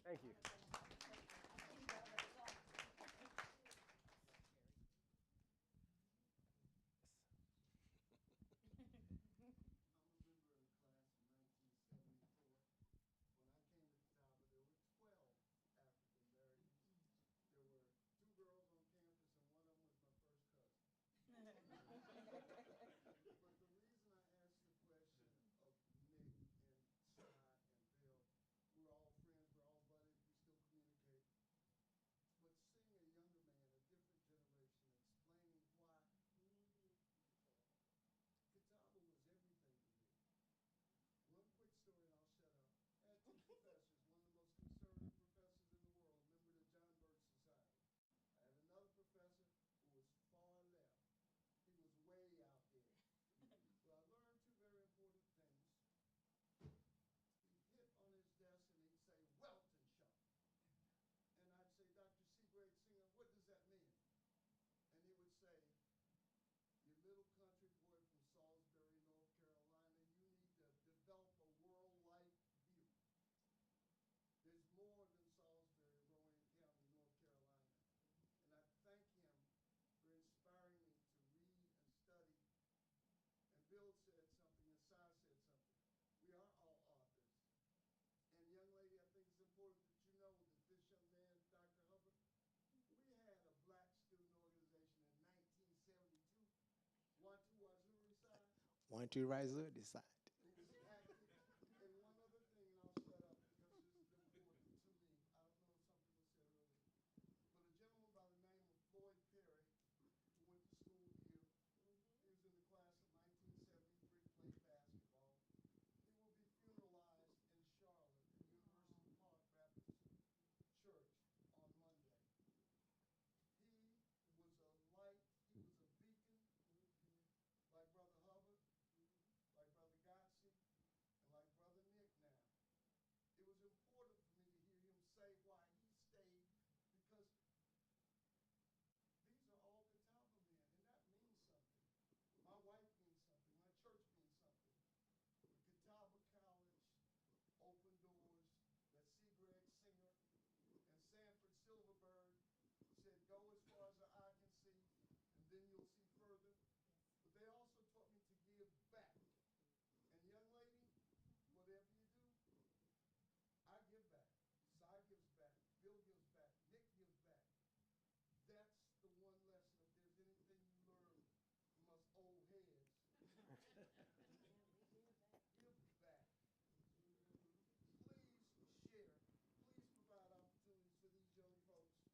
Thank you. 1, 2, riser, decide. And one other thing, and I'll shut up because this is important to me. I don't know if something was said earlier, but a gentleman by the name of Floyd Perry, who went to school here, he was in the class of 1973, played basketball. He will be funeralized in Charlotte at University Park Baptist Church on Monday. He was a light, he was a beacon, like Brother Hubbard, like Brother Gotzi, and like Brother Nick now. It was important for me to hear him say why he stayed, because these are all Catawba men, and that means something. My wife means something. My church means something. But Catawba College, open doors, that C. Greg Singer and Sanford Silverberg said, go as far as the eye can see, and then you'll see further. But they also taught me to give back. And young lady, whatever you do, I give back. Cy gives back. Bill gives back. Nick gives back. That's the one lesson. If there's anything you learn from us old heads, give back. Please share. Please provide opportunities for these young folks to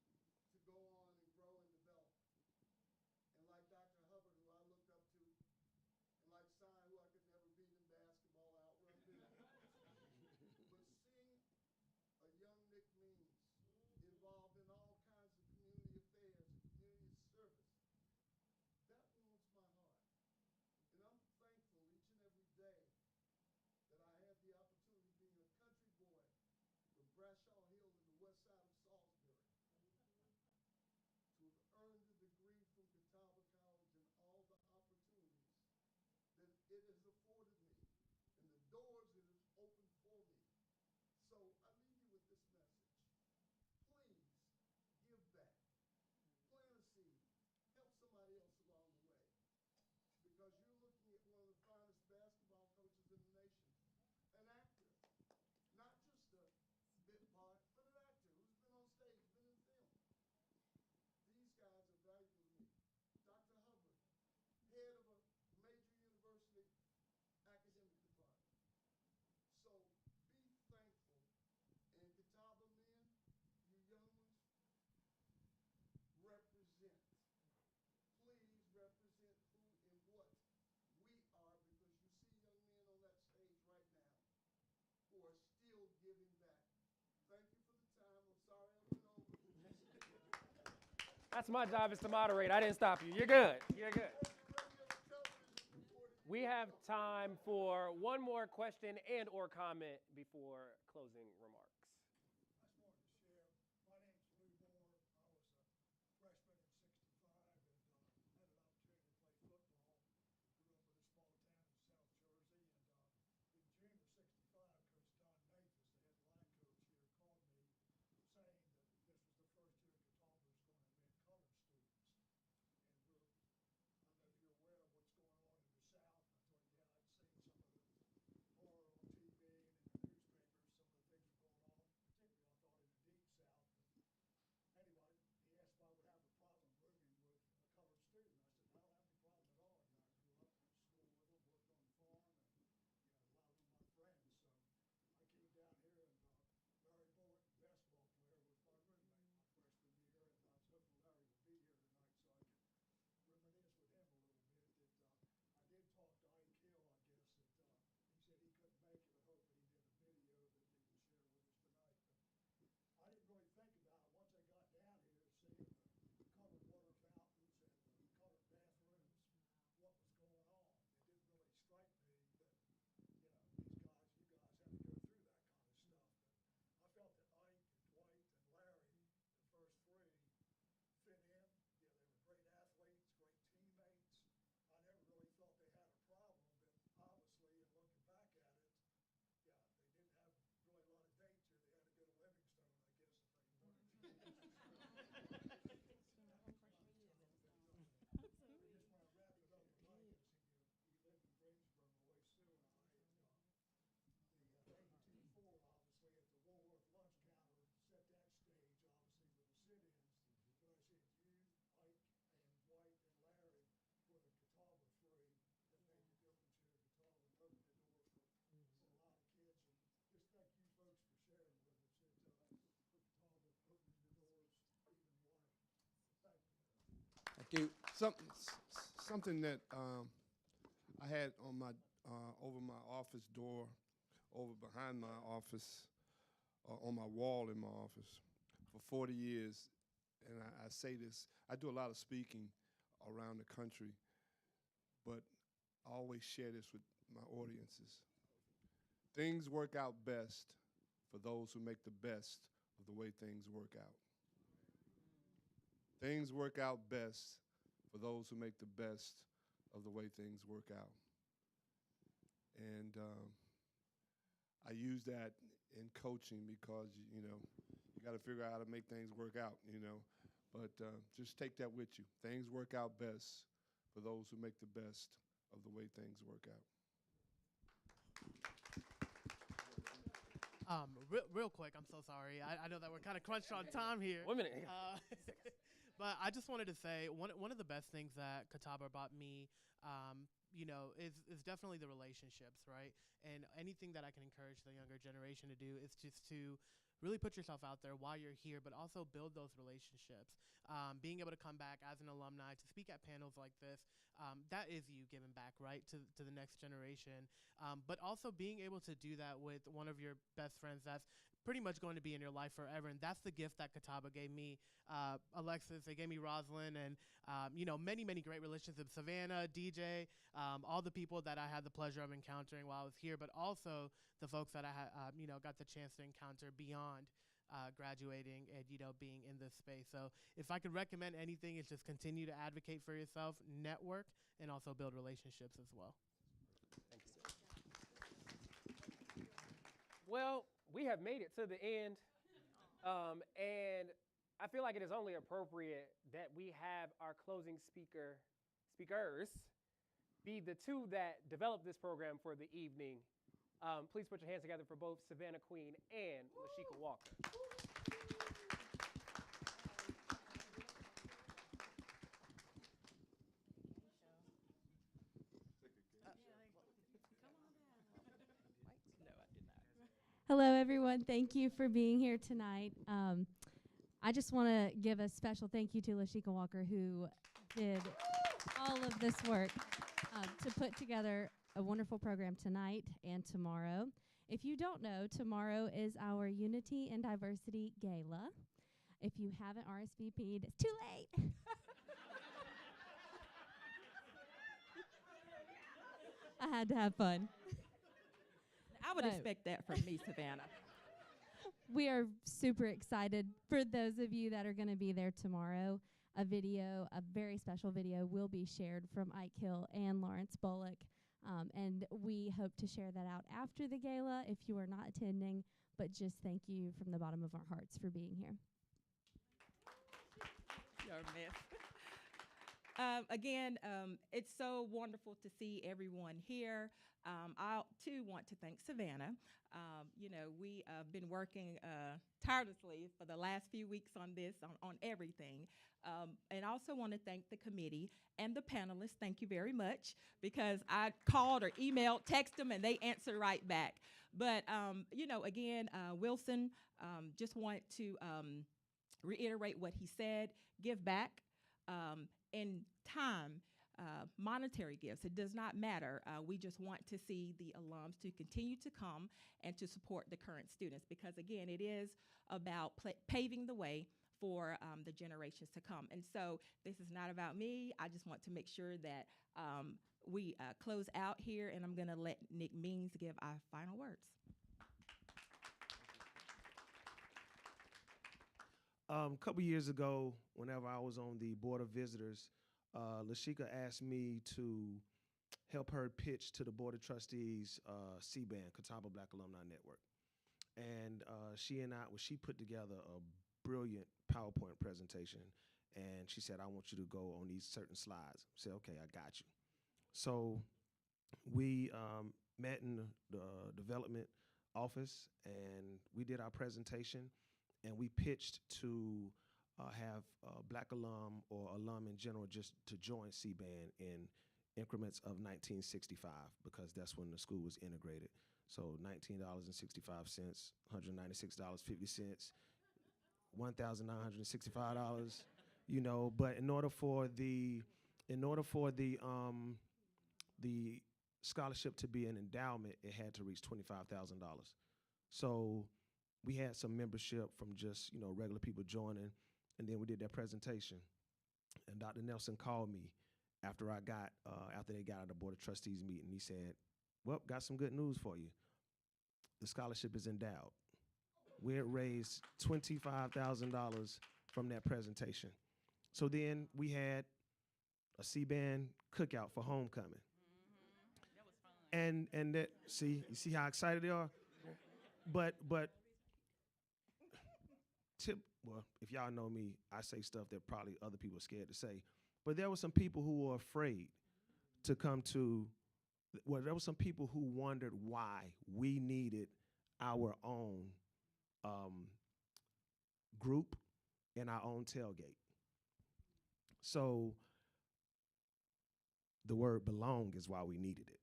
go on and grow and develop. And like Dr. Hubbard, who I looked up to, and like Cy, who I could never beat in basketball, outrun Bill. But seeing a young Nick Means involved in all kinds of community affairs and community service, that warms my heart. And I'm thankful each and every day that I have the opportunity of being a country boy from Brashaw Hill in the west side of Salisbury, to have earned a degree from Catawba College and all the opportunities that it has afforded me and the doors it has opened for me. So I leave you with this message. Please give back. Plant a seed. Help somebody else along the way. Because you're looking at one of the finest basketball coaches in the nation. An actor. Not just a bit part, but an actor who's been on stage, been in film. These guys are valuable to me. Dr. Hubbard, head of a major university academic department. So be thankful. And Catawba men, you young ones, represent. Please represent who and what we are, because you see young men on that stage right now who are still giving back. Thank you for the time. I'm sorry I went over. That's my job, is to moderate. I didn't stop you. You're good. You're good. We have time for one more question and or comment before closing remarks. I just wanted to share. My name's Lou Moore. I was a freshman in '65 and had an opportunity to play football. Grew up in a small town in South Jersey, and in June of '65, Coach Don Mathis, the head line coach here, called me saying that this was the first year Catawba was going to admit colored students. And I don't know if you're aware of what's going on in the South. I thought, yeah, I'd seen some of the horror on TV and in the newspapers, some of the things that are going you. Something that I had on my over my office door, over behind my office, on my wall in my office for 40 years, and I say this, I do a lot of speaking around the country, but I always share this with my audiences. Things work out best for those who make the best of the way things work out. Things work out best for those who make the best of the way things work out. And I use that in coaching because, you got to figure out how to make things work out, But just take that with you. Things work out best for those who make the best of the way things work out. Real quick, I'm so sorry. I know that we're kind of crunched on time here. 1 minute. But I just wanted to say one of the best things that Catawba brought me, is definitely the relationships, right? And anything that I can encourage the younger generation to do is just to really put yourself out there while you're here, but also build those relationships. Being able to come back as an alumni to speak at panels like this, that is you giving back, right, to the next generation. But also being able to do that with one of your best friends that's pretty much going to be in your life forever. And that's the gift that Catawba gave me. Alexis, they gave me Rosalind, and, many, many great relationships. Savannah, DJ, all the people that I had the pleasure of encountering while I was here, but also the folks that I had, got the chance to encounter beyond graduating and, being in this space. So if I could recommend anything, it's just continue to advocate for yourself, network, and also build relationships as well. Thank you, sir. Well, we have made it to the end, and I feel like it is only appropriate that we have our closing speakers be the two that developed this program for the evening. Please put your hands together for both Savannah Queen and Lashika Walker. Hello, everyone. Thank you for being here tonight. I just want to give a special thank you to Lashika Walker, who did all of this work to put together a wonderful program tonight and tomorrow. If you don't know, tomorrow is our Unity and Diversity Gala. If you haven't RSVP'd, it's too late. I had to have fun. I would expect that from me, Savannah. We are super excited for those of you that are going to be there tomorrow. A very special video will be shared from Ike Hill and Lawrence Bullock. And we hope to share that out after the gala if you are not attending. But just thank you from the bottom of our hearts for being here. You're a mess. Again, it's so wonderful to see everyone here. I, too, want to thank Savannah. We have been working tirelessly for the last few weeks on this, on everything. And I also want to thank the committee and the panelists. Thank you very much, because I called or emailed, texted them, and they answered right back. But, again, Wilson, just want to reiterate what he said, give back. In time, monetary gifts, it does not matter. We just want to see the alums to continue to come and to support the current students, because again, it is about paving the way for the generations to come. And so this is not about me. I just want to make sure that we close out here, and I'm going to let Nick Means give our final words. A couple years ago, whenever I was on the Board of Visitors, Lashika asked me to help her pitch to the Board of Trustees C-Band, Catawba Black Alumni Network. And she put together a brilliant PowerPoint presentation, and she said, I want you to go on these certain slides. I said, okay, I got you. So we met in the development office, and we did our presentation, and we pitched to have black alum or alum in general just to join C-Band in increments of $19.65, because that's when the school was integrated. So $19.65, $196.50, $1,965, you know. But in order for the scholarship to be an endowment, it had to reach $25,000. So we had some membership from just, you know, regular people joining, and then we did that presentation. And Dr. Nelson called me after they got out of the Board of Trustees meeting. He said, well, got some good news for you. The scholarship is endowed. We had raised $25,000 from that presentation. So then we had a C-band cookout for homecoming. And that, you see how excited they are? But if y'all know me, I say stuff that probably other people are scared to say. But there were some people who were afraid to come to, there were some people who wondered why we needed our own group and our own tailgate. So the word belong is why we needed it,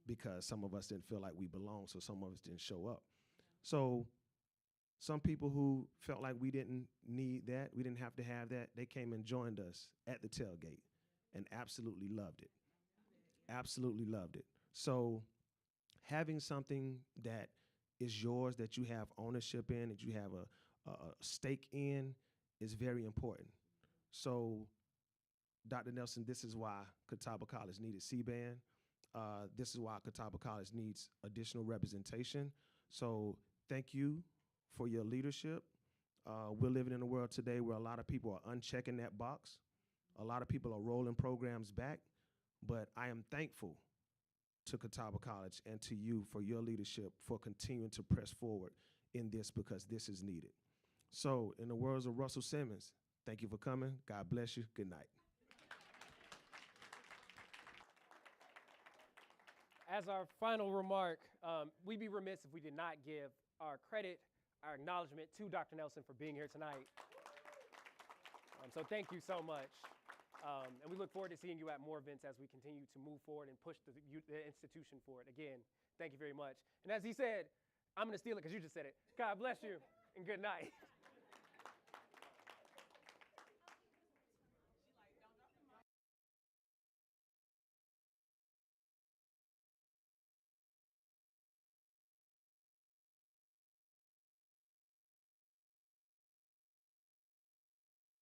because some of us didn't feel like we belonged, so some of us didn't show up. So some people who felt like we didn't need that, we didn't have to have that, they came and joined us at the tailgate and absolutely loved it. Absolutely loved it. So having something that is yours, that you have ownership in, that you have a stake in, is very important. So Dr. Nelson, this is why Catawba College needed C-band. This is why Catawba College needs additional representation. So thank you for your leadership. We're living in a world today where a lot of people are unchecking that box. A lot of people are rolling programs back, but I am thankful to Catawba College and to you for your leadership, for continuing to press forward in this, because this is needed. So in the words of Russell Simmons, thank you for coming. God bless you. Good night. As our final remark, we'd be remiss if we did not give our credit, our acknowledgement to Dr. Nelson for being here tonight. So thank you so much. And we look forward to seeing you at more events as we continue to move forward and push the institution forward. Again, thank you very much. And as he said, I'm going to steal it because you just said it. God bless you and good night.